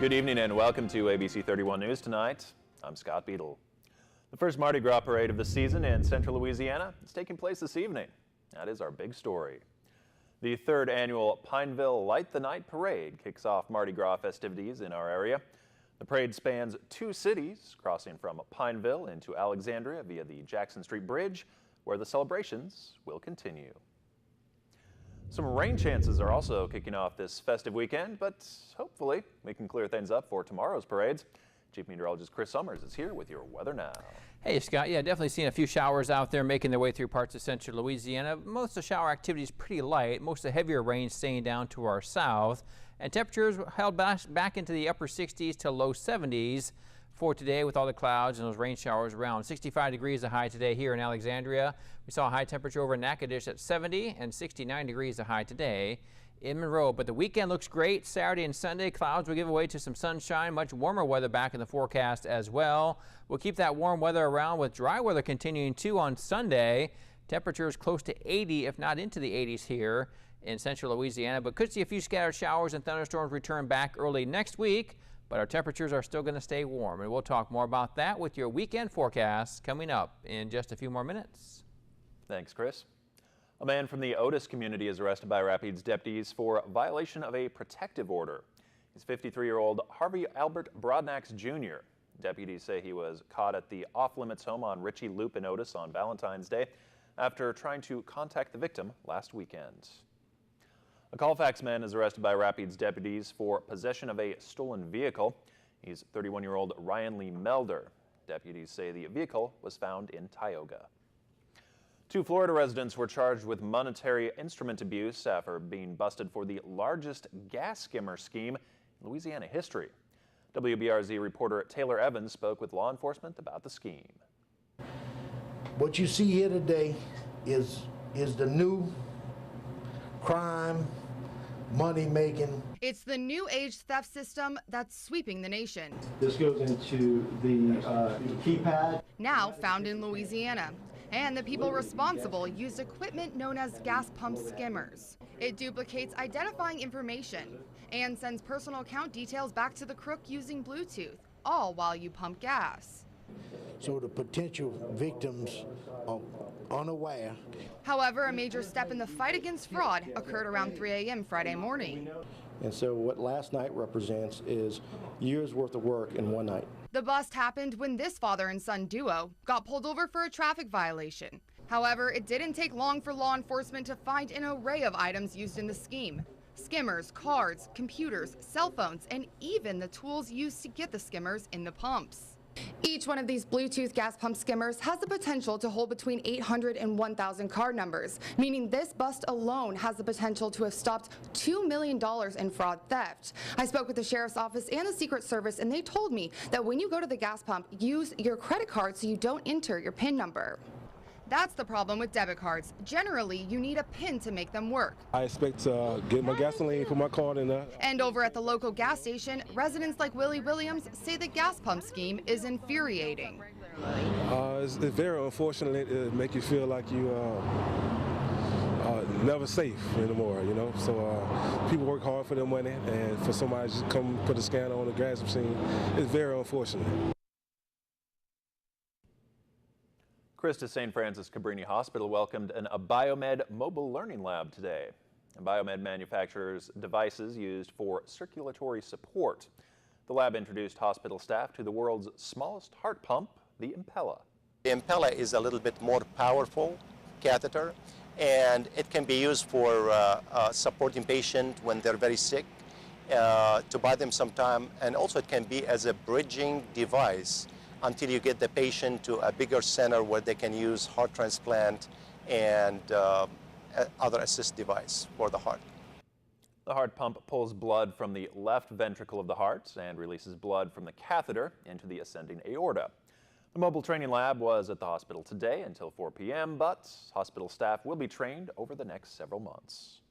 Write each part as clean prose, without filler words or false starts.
Good evening and welcome to ABC 31 News tonight. I'm Scott Beadle. The first Mardi Gras parade of the season in central Louisiana is taking place this evening. That is our big story. The third annual Pineville Light the Night Parade kicks off Mardi Gras festivities in our area. The parade spans two cities, crossing from Pineville into Alexandria via the Jackson Street Bridge, where the celebrations will continue. Some rain chances are also kicking off this festive weekend, but hopefully we can clear things up for tomorrow's parades. Chief Meteorologist Chris Summers is here with your weather now. Hey Scott, yeah, definitely seeing a few showers out there making their way through parts of central Louisiana. Most of the shower activity is pretty light, most of the heavier rain staying down to our south, and temperatures held back into the upper 60s to low 70s for today with all the clouds and those rain showers around. 65 degrees a high today here in Alexandria. We saw a high temperature over in Natchitoches at 70 and 69 degrees a high today in Monroe. But the weekend looks great. Saturday and Sunday, clouds will give way to some sunshine. Much warmer weather back in the forecast as well. We'll keep that warm weather around with dry weather continuing too on Sunday. Temperatures close to 80, if not into the 80s here in central Louisiana. But could see a few scattered showers and thunderstorms return back early next week. But our temperatures are still going to stay warm. And we'll talk more about that with your weekend forecast coming up in just a few more minutes. Thanks, Chris. A man from the Otis community is arrested by Rapides deputies for violation of a protective order. He's 53-year-old Harvey Albert Broadnax Jr. Deputies say he was caught at the off-limits home on Ritchie Loop in Otis on Valentine's Day after trying to contact the victim last weekend. A Colfax man is arrested by Rapides deputies for possession of a stolen vehicle. He's 31-year-old Ryan Lee Melder. Deputies say the vehicle was found in Tioga. Two Florida residents were charged with monetary instrument abuse after being busted for the largest gas skimmer scheme in Louisiana history. WBRZ reporter Taylor Evans spoke with law enforcement about the scheme. What you see here today is the new crime, money making. It's the new age theft system that's sweeping the nation. This goes into the keypad. Now found in Louisiana. And the people responsible used equipment known as gas pump skimmers. It duplicates identifying information and sends personal account details back to the crook using Bluetooth, all while you pump gas. So the potential victims are unaware. However, a major step in the fight against fraud occurred around 3 a.m. Friday morning. And so what last night represents is years worth of work in one night. The bust happened when this father and son duo got pulled over for a traffic violation. However, it didn't take long for law enforcement to find an array of items used in the scheme. Skimmers, cards, computers, cell phones, and even the tools used to get the skimmers in the pumps. Each one of these Bluetooth gas pump skimmers has the potential to hold between 800 and 1,000 card numbers, meaning this bust alone has the potential to have stopped $2 million in fraud theft. I spoke with the Sheriff's Office and the Secret Service, and they told me that when you go to the gas pump, use your credit card so you don't enter your PIN number. That's the problem with debit cards. Generally, you need a PIN to make them work. I expect to get my gasoline, put my card in there. And over at the local gas station, residents like Willie Williams say the gas pump scheme is infuriating. It's very unfortunate. It make you feel like you never safe anymore, you know. So people work hard for their money, and for somebody to just come put a scanner on the gas machine, it's very unfortunate. Christus St. Francis Cabrini Hospital welcomed a Biomed mobile learning lab today. Biomed manufactures devices used for circulatory support. The lab introduced hospital staff to the world's smallest heart pump, the Impella. The Impella is a little bit more powerful catheter, and it can be used for supporting patients when they're very sick, to buy them some time, and also it can be as a bridging device until you get the patient to a bigger center where they can use heart transplant and other assist device for the heart. The heart pump pulls blood from the left ventricle of the heart and releases blood from the catheter into the ascending aorta. The mobile training lab was at the hospital today until 4 p.m., but hospital staff will be trained over the next several months.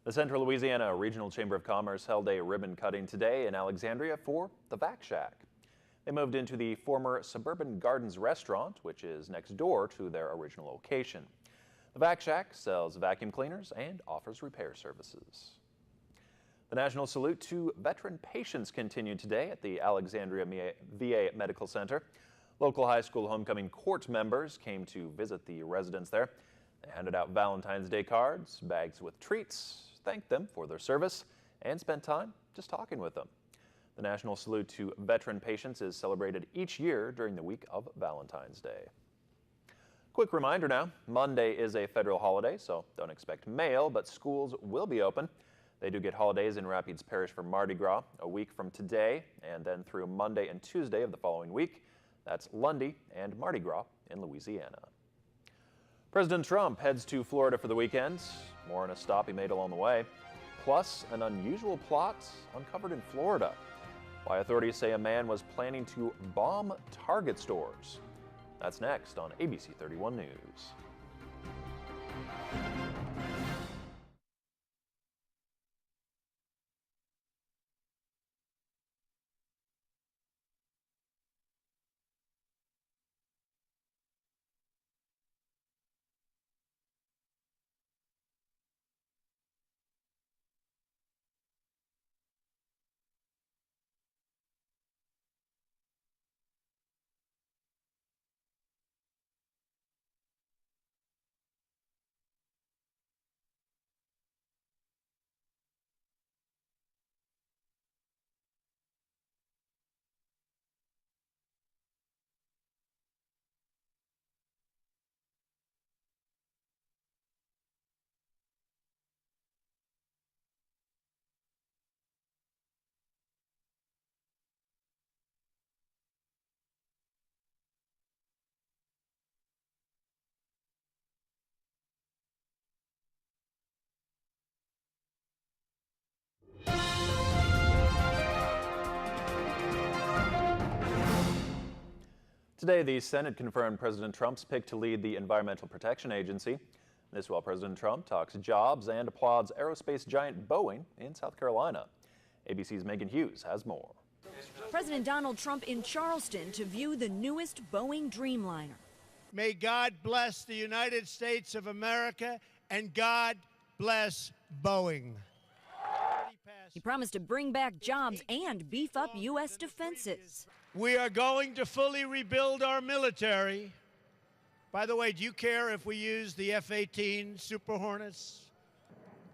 The Central Louisiana Regional Chamber of Commerce held a ribbon cutting today in Alexandria for the Vac Shack. They moved into the former Suburban Gardens restaurant, which is next door to their original location. The Vac Shack sells vacuum cleaners and offers repair services. The National Salute to Veteran Patients continued today at the Alexandria VA Medical Center. Local high school homecoming court members came to visit the residents there. They handed out Valentine's Day cards, bags with treats, thanked them for their service, and spent time just talking with them. The National Salute to Veteran Patients is celebrated each year during the week of Valentine's Day. Quick reminder now, Monday is a federal holiday, so don't expect mail, but schools will be open. They do get holidays in Rapides Parish for Mardi Gras a week from today, and then through Monday and Tuesday of the following week. That's Lundy and Mardi Gras in Louisiana. President Trump heads to Florida for the weekend. More on a stop he made along the way. Plus, an unusual plot uncovered in Florida. Why authorities say a man was planning to bomb Target stores. That's next on ABC 31 News. Today, the Senate confirmed President Trump's pick to lead the Environmental Protection Agency. This while President Trump talks jobs and applauds aerospace giant Boeing in South Carolina. ABC's Megan Hughes has more. President Donald Trump in Charleston to view the newest Boeing Dreamliner. May God bless the United States of America and God bless Boeing. He promised to bring back jobs and beef up U.S. defenses. We are going to fully rebuild our military. By the way, do you care if we use the F-18 Super Hornets?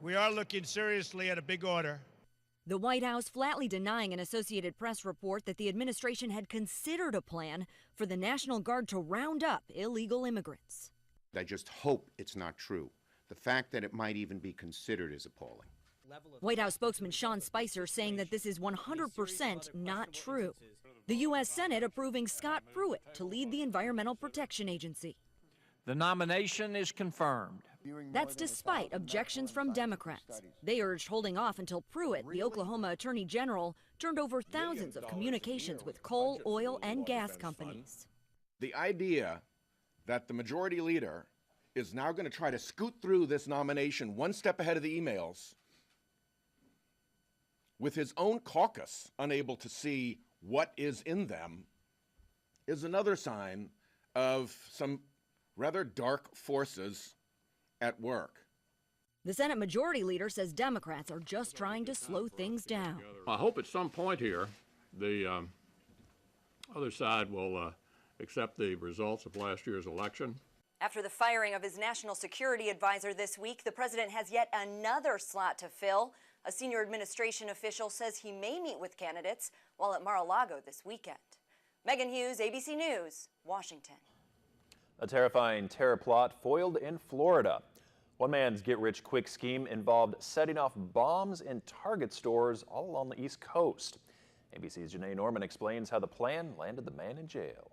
We are looking seriously at a big order. The White House flatly denying an Associated Press report that the administration had considered a plan for the National Guard to round up illegal immigrants. I just hope it's not true. The fact that it might even be considered is appalling. White House spokesman Sean Spicer saying that this is 100% not true. The U.S. Senate approving Scott Pruitt to lead the Environmental Protection Agency. The nomination is confirmed. That's despite objections from Democrats. They urged holding off until Pruitt, the Oklahoma Attorney General, turned over thousands of communications with coal, oil, and gas companies. The idea that the majority leader is now going to try to scoot through this nomination one step ahead of the emails, with his own caucus unable to see what is in them, is another sign of some rather dark forces at work. The Senate Majority Leader says Democrats are just trying to slow things down. I hope at some point here the other side will accept the results of last year's election. After the firing of his national security advisor this week, the president has yet another slot to fill. A senior administration official says he may meet with candidates while at Mar-a-Lago this weekend. Megan Hughes, ABC News, Washington. A terrifying terror plot foiled in Florida. One man's get-rich-quick scheme involved setting off bombs in Target stores all along the East Coast. ABC's Janae Norman explains how the plan landed the man in jail.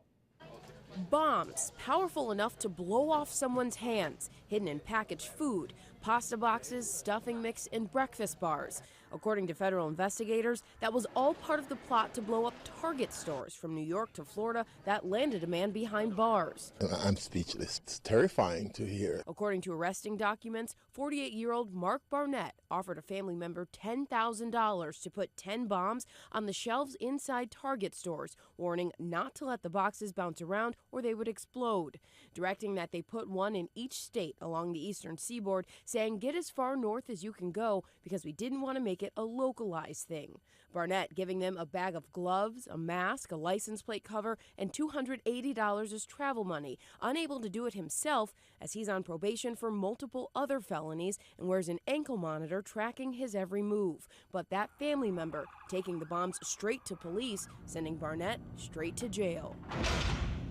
Bombs, powerful enough to blow off someone's hands, hidden in packaged food, pasta boxes, stuffing mix, and breakfast bars. According to federal investigators, that was all part of the plot to blow up Target stores from New York to Florida that landed a man behind bars. I'm speechless. It's terrifying to hear. According to arresting documents, 48-year-old Mark Barnett offered a family member $10,000 to put 10 bombs on the shelves inside Target stores, warning not to let the boxes bounce around or they would explode. Directing that they put one in each state along the eastern seaboard, saying get as far north as you can go because we didn't want to make it a localized thing. Barnett giving them a bag of gloves, a mask, a license plate cover, and $280 as travel money, unable to do it himself as he's on probation for multiple other felonies and wears an ankle monitor tracking his every move. But that family member taking the bombs straight to police, sending Barnett straight to jail.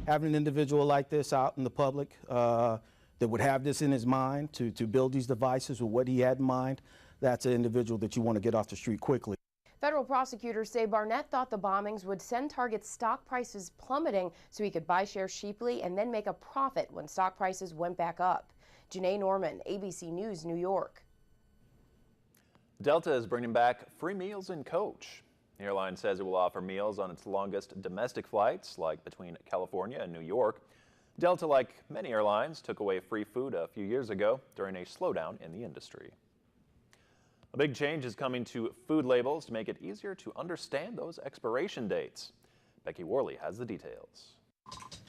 Having an individual like this out in the public that would have this in his mind to build these devices with what he had in mind, that's an individual that you want to get off the street quickly. Federal prosecutors say Barnett thought the bombings would send Target's stock prices plummeting so he could buy shares cheaply and then make a profit when stock prices went back up. Janae Norman, ABC News, New York. Delta is bringing back free meals in coach. The airline says it will offer meals on its longest domestic flights, like between California and New York. Delta, like many airlines, took away free food a few years ago during a slowdown in the industry. A big change is coming to food labels to make it easier to understand those expiration dates. Becky Worley has the details.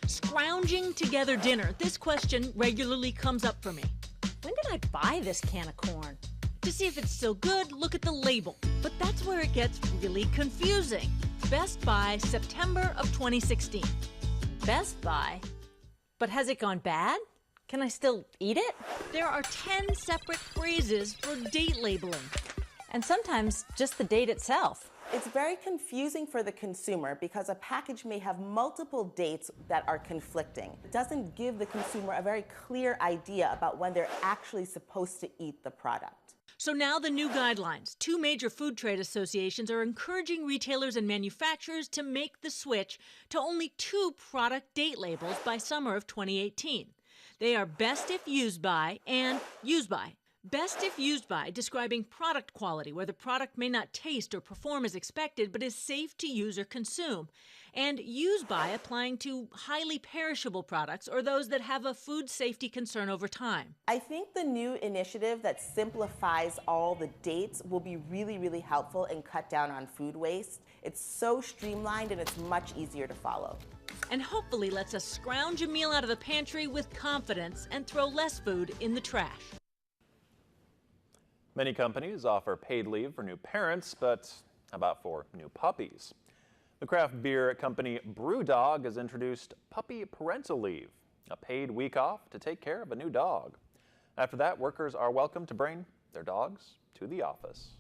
Scrounging together dinner. This question regularly comes up for me. When did I buy this can of corn? To see if it's still good, look at the label. But that's where it gets really confusing. Best by September of 2016. Best by? But has it gone bad? Can I still eat it? There are 10 separate phrases for date labeling. And sometimes just the date itself. It's very confusing for the consumer because a package may have multiple dates that are conflicting. It doesn't give the consumer a very clear idea about when they're actually supposed to eat the product. So now the new guidelines. 2 major food trade associations are encouraging retailers and manufacturers to make the switch to only 2 product date labels by summer of 2018. They are best if used by and used by. Best if used by describing product quality, where the product may not taste or perform as expected but is safe to use or consume. And used by applying to highly perishable products or those that have a food safety concern over time. I think the new initiative that simplifies all the dates will be really, really helpful and cut down on food waste. It's so streamlined and it's much easier to follow. And hopefully lets us scrounge a meal out of the pantry with confidence and throw less food in the trash. Many companies offer paid leave for new parents, but how about for new puppies? The craft beer company BrewDog has introduced Puppy Parental Leave, a paid week off to take care of a new dog. After that, workers are welcome to bring their dogs to the office.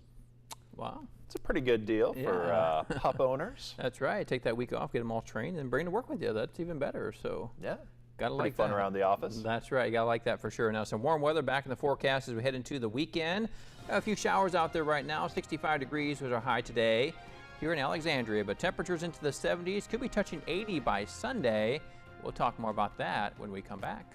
Wow. It's a pretty good deal for pup owners. That's right. Take that week off, get them all trained, and bring them to work with you. That's even better. So yeah, gotta pretty like fun that. Around the office. That's right. You gotta like that for sure. Now some warm weather back in the forecast as we head into the weekend. A few showers out there right now. 65 degrees was our high today here in Alexandria, but temperatures into the 70s, could be touching 80 by Sunday. We'll talk more about that when we come back.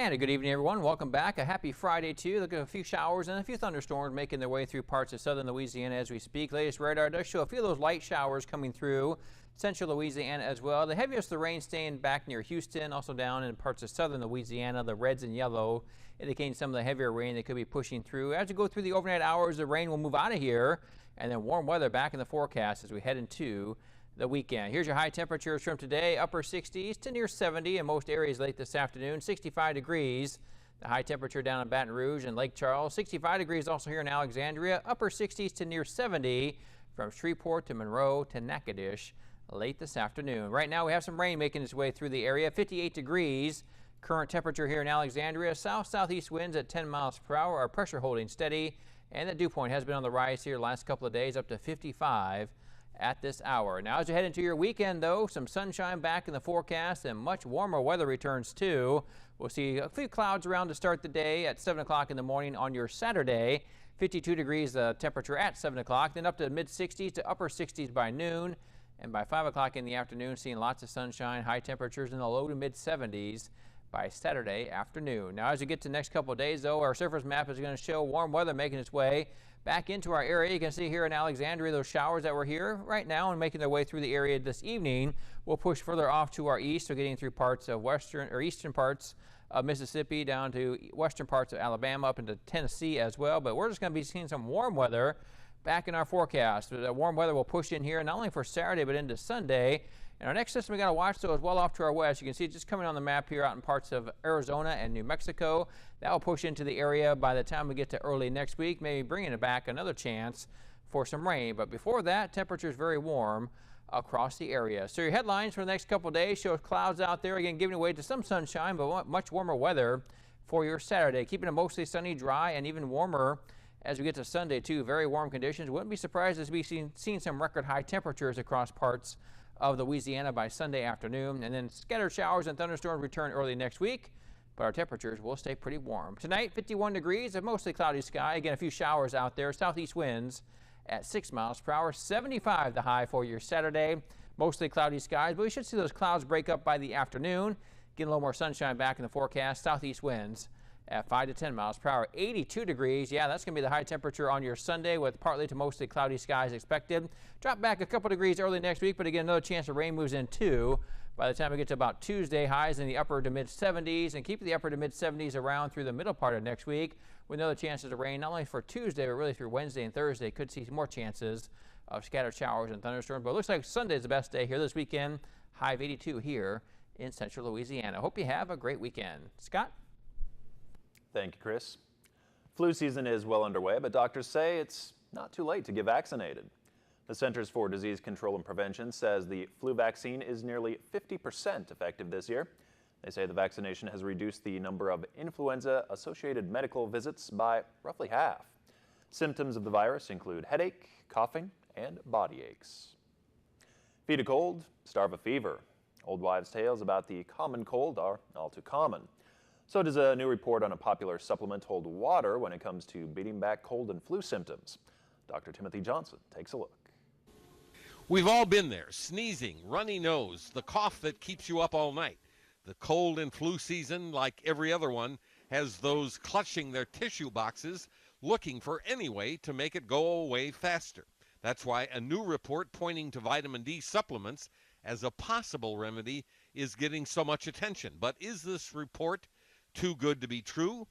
And a good evening, everyone. Welcome back. A happy Friday to you. Look at a few showers and a few thunderstorms making their way through parts of southern Louisiana as we speak. Latest radar does show a few of those light showers coming through central Louisiana as well. The heaviest of the rain staying back near Houston, also down in parts of southern Louisiana. The reds and yellow indicating some of the heavier rain that could be pushing through. As we go through the overnight hours, the rain will move out of here, and then warm weather back in the forecast as we head into the weekend. Here's your high temperatures from today. Upper 60s to near 70 in most areas late this afternoon. 65 degrees. The high temperature down in Baton Rouge and Lake Charles. 65 degrees also here in Alexandria. Upper 60s to near 70 from Shreveport to Monroe to Natchitoches late this afternoon. Right now we have some rain making its way through the area. 58 degrees. Current temperature here in Alexandria. South-southeast winds at 10 miles per hour. Our pressure holding steady. And the dew point has been on the rise here the last couple of days, up to 55 at this hour. Now as you head into your weekend, though, some sunshine back in the forecast and much warmer weather returns too. We'll see a few clouds around to start the day at 7 o'clock in the morning on your Saturday. 52 degrees temperature at 7 o'clock, then up to mid 60s to upper 60s by noon. And by 5 o'clock in the afternoon, seeing lots of sunshine, high temperatures in the low to mid 70s by Saturday afternoon. Now as we get to the next couple of days, though, our surface map is going to show warm weather making its way back into our area. You can see here in Alexandria those showers that were here right now and making their way through the area this evening will push further off to our east, so getting through parts of western or eastern parts of Mississippi down to western parts of Alabama up into Tennessee as well. But we're just going to be seeing some warm weather back in our forecast. The warm weather will push in here not only for Saturday but into Sunday. And our next system we got to watch, though, is well off to our west. You can see it just coming on the map here out in parts of Arizona and New Mexico. That will push into the area by the time we get to early next week, maybe bringing it back another chance for some rain. But before that, temperatures very warm across the area. So your headlines for the next couple of days show clouds out there, again giving way to some sunshine, but much warmer weather for your Saturday. Keeping it mostly sunny, dry, and even warmer as we get to Sunday, too. Very warm conditions. Wouldn't be surprised as we've seen some record high temperatures across parts of Louisiana by Sunday afternoon, and then scattered showers and thunderstorms return early next week, but our temperatures will stay pretty warm. Tonight, 51 degrees, a mostly cloudy sky. Again, a few showers out there. Southeast winds at 6 miles per hour. 75 the high for your Saturday. Mostly cloudy skies, but we should see those clouds break up by the afternoon. Getting a little more sunshine back in the forecast. Southeast winds at 5 to 10 miles per hour. 82 degrees. Yeah, that's going to be the high temperature on your Sunday with partly to mostly cloudy skies expected. Drop back a couple degrees early next week, but again, another chance of rain moves in too. By the time we get to about Tuesday, highs in the upper to mid 70s, and keep the upper to mid 70s around through the middle part of next week with other chances of rain, not only for Tuesday, but really through Wednesday and Thursday. Could see more chances of scattered showers and thunderstorms, but it looks like Sunday is the best day here this weekend. High of 82 here in central Louisiana. Hope you have a great weekend. Scott? Thank you, Chris. Flu season is well underway, but doctors say it's not too late to get vaccinated. The Centers for Disease Control and Prevention says the flu vaccine is nearly 50% effective this year. They say the vaccination has reduced the number of influenza-associated medical visits by roughly half. Symptoms of the virus include headache, coughing, and body aches. Feed a cold, starve a fever. Old wives' tales about the common cold are all too common. So does a new report on a popular supplement hold water when it comes to beating back cold and flu symptoms. Dr. Timothy Johnson takes a look. We've all been there, sneezing, runny nose, the cough that keeps you up all night. The cold and flu season, like every other one, has those clutching their tissue boxes, looking for any way to make it go away faster. That's why a new report pointing to vitamin D supplements as a possible remedy is getting so much attention. But is this report too good to be true?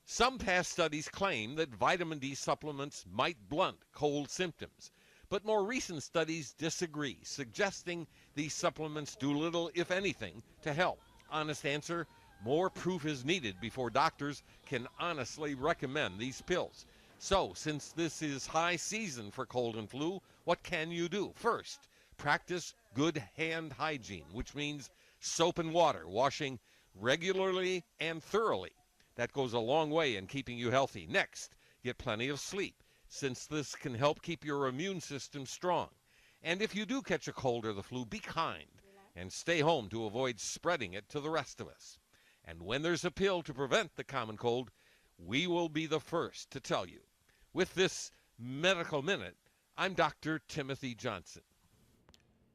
Some past studies claim that vitamin D supplements might blunt cold symptoms, but more recent studies disagree, suggesting these supplements do little, if anything, to help. Honest answer, more proof is needed before doctors can honestly recommend these pills. So, since this is high season for cold and flu, what can you do? First, practice good hand hygiene, which means soap and water, washing regularly and thoroughly. That goes a long way in keeping you healthy. Next, get plenty of sleep, since this can help keep your immune system strong. And if you do catch a cold or the flu, be kind and stay home to avoid spreading it to the rest of us. And when there's a pill to prevent the common cold, we will be the first to tell you. With this Medical Minute, I'm Dr. Timothy Johnson.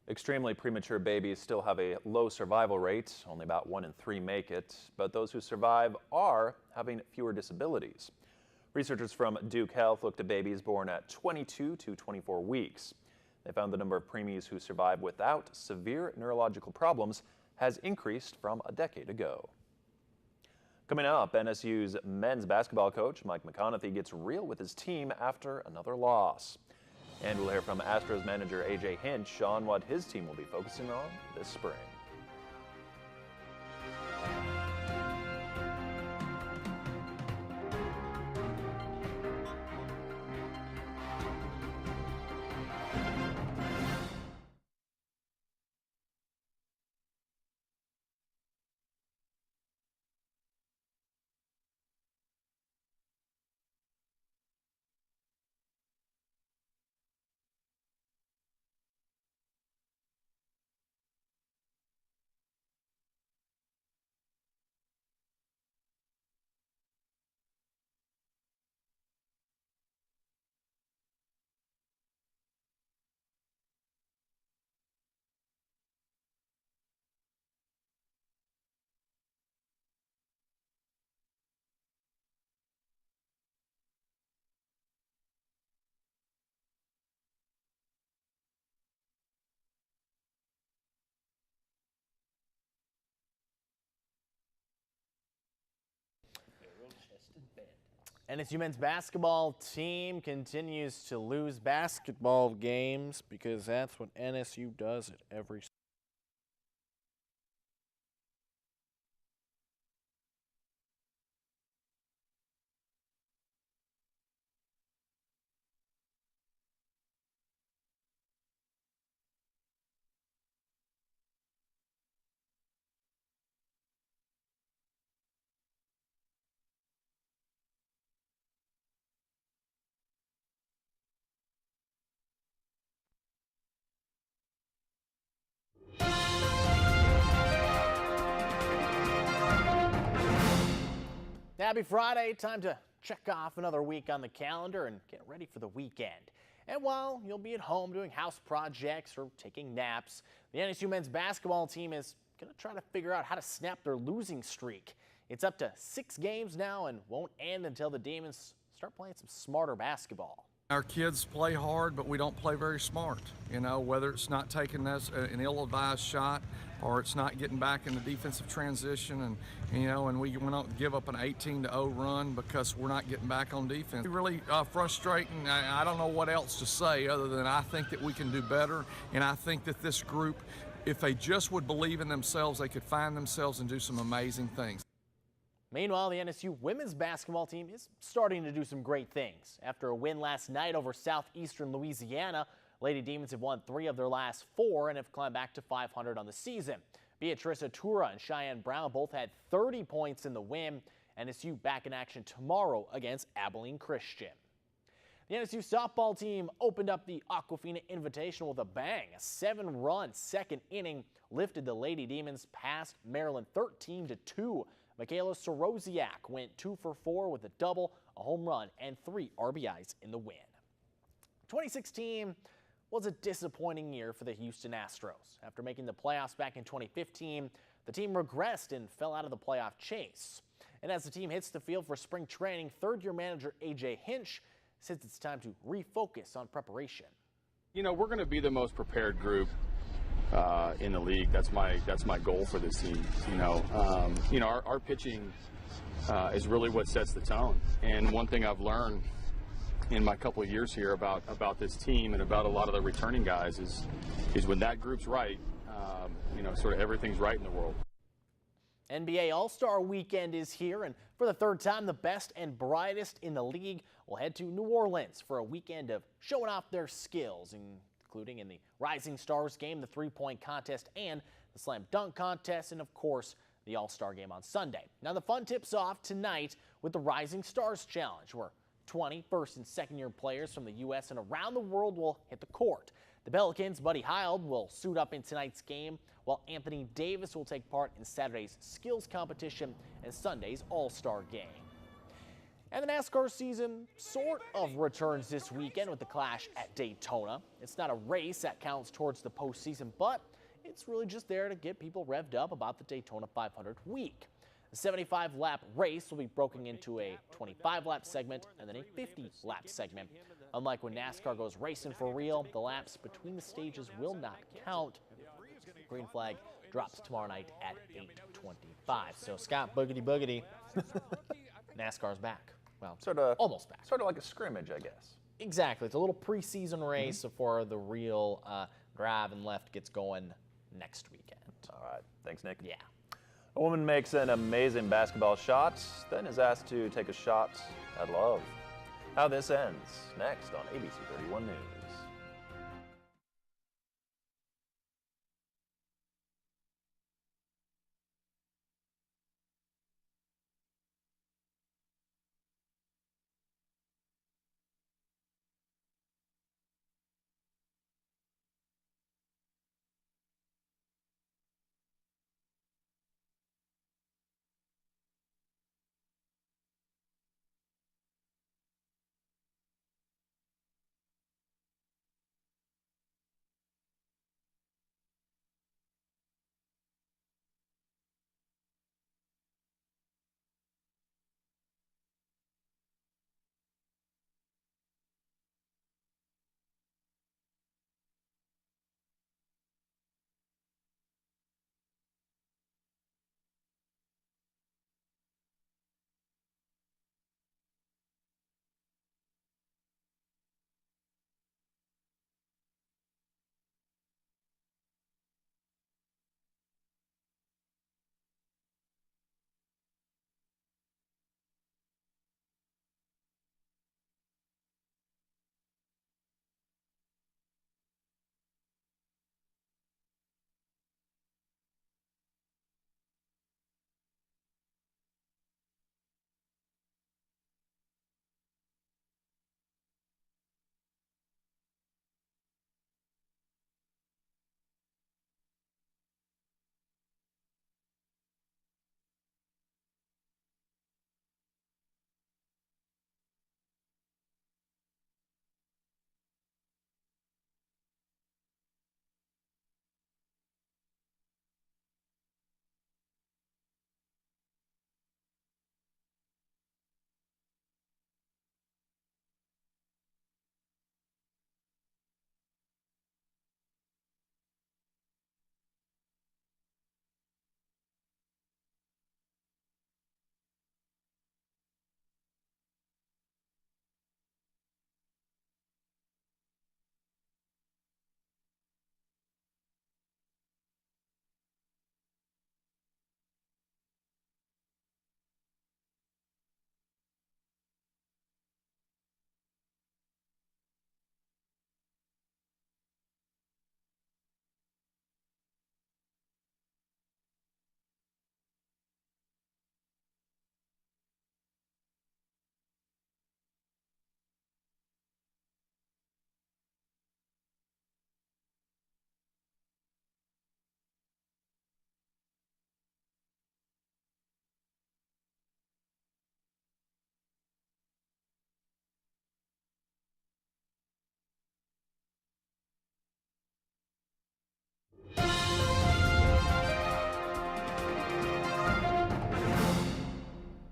Extremely premature babies still have a low survival rate. Only about 1 in 3 make it, but those who survive are having fewer disabilities. Researchers from Duke Health looked at babies born at 22 to 24 weeks. They found the number of preemies who survive without severe neurological problems has increased from a decade ago. Coming up, NSU's men's basketball coach Mike McConaughey gets real with his team after another loss. And we'll hear from Astros manager AJ Hinch on what his team will be focusing on this spring. NSU men's basketball team continues to lose basketball games because that's what NSU does at every Happy Friday. Time to check off another week on the calendar and get ready for the weekend. And while you'll be at home doing house projects or taking naps, the NSU men's basketball team is going to try to figure out how to snap their losing streak. It's up to 6 games now and won't end until the Demons start playing some smarter basketball. Our kids play hard, but we don't play very smart. You know, whether it's not taking us an ill-advised shot or it's not getting back in the defensive transition, and we don't give up an 18-0 run because we're not getting back on defense. It's really frustrating. I don't know what else to say other than I think that we can do better, and I think that this group, if they just would believe in themselves, they could find themselves and do some amazing things. Meanwhile, the NSU women's basketball team is starting to do some great things. After a win last night over Southeastern Louisiana, Lady Demons have won 3 of their last 4 and have climbed back to 500 on the season. Beatrice Atura and Cheyenne Brown both had 30 points in the win. NSU back in action tomorrow against Abilene Christian. The NSU softball team opened up the Aquafina Invitational with a bang. A 7-run second inning lifted the Lady Demons past Maryland 13-2. Michaela Sorosiak went 2 for 4 with a double, a home run, and 3 RBIs in the win. 2016 was a disappointing year for the Houston Astros. After making the playoffs back in 2015, the team regressed and fell out of the playoff chase. And as the team hits the field for spring training, third-year manager AJ Hinch says it's time to refocus on preparation. You know, we're going to be the most prepared group in the league. That's my goal for this team. Our pitching is really what sets the tone. And one thing I've learned in my couple of years here about this team and about a lot of the returning guys is when that group's right, sort of everything's right in the world. NBA All-Star Weekend is here, and for the 3rd time, the best and brightest in the league will head to New Orleans for a weekend of showing off their skills, including in the Rising Stars game, the 3-point contest, and the slam dunk contest, and of course, the All-Star game on Sunday. Now the fun tips off tonight with the Rising Stars Challenge, where 20 first and second-year players from the U.S. and around the world will hit the court. The Pelicans' Buddy Hield will suit up in tonight's game, while Anthony Davis will take part in Saturday's skills competition and Sunday's All-Star game. And the NASCAR season sort of returns this weekend with the Clash at Daytona. It's not a race that counts towards the postseason, but it's really just there to get people revved up about the Daytona 500 week. The 75-lap race will be broken into a 25-lap segment and then a 50-lap segment. Unlike when NASCAR goes racing for real, the laps between the stages will not count. Green flag drops tomorrow night at 8:25. So Scott, boogity, NASCAR's back. Well, almost back. Sort of like a scrimmage, I guess. Exactly. It's a little preseason race before the real drive and left gets going next weekend. All right. Thanks, Nick. Yeah. A woman makes an amazing basketball shot, then is asked to take a shot at love. How this ends, next on ABC 31 News.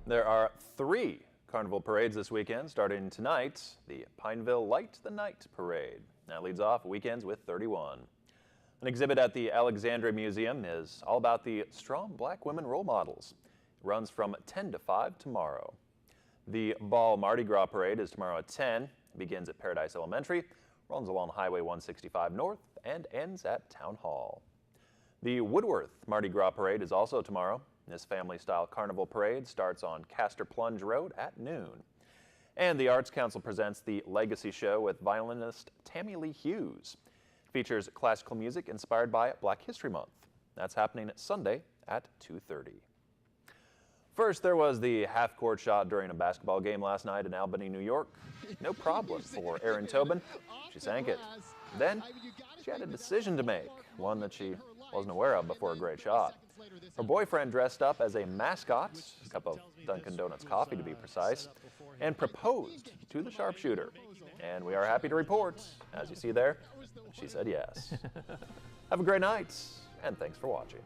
There are 3 carnival parades this weekend, starting tonight, the Pineville Light the Night Parade. That leads off weekends with 31. An exhibit at the Alexandria Museum is all about the strong black women role models. It runs from 10 to 5 tomorrow. The Ball Mardi Gras Parade is tomorrow at 10. It begins at Paradise Elementary, runs along Highway 165 North, and ends at Town Hall. The Woodworth Mardi Gras Parade is also tomorrow. This family-style carnival parade starts on Castor Plunge Road at noon. And the Arts Council presents the Legacy Show with violinist Tammy Lee Hughes. It features classical music inspired by Black History Month. That's happening Sunday at 2:30. First, there was the half-court shot during a basketball game last night in Albany, New York. No problem for Erin Tobin. She sank it. Then, she had a decision to make, one that she wasn't aware of before a great shot. Her boyfriend dressed up as a mascot, a cup of Dunkin' Donuts coffee to be precise, and proposed to the sharpshooter. And we are happy to report, as you see there, she said yes. Have a great night, and thanks for watching.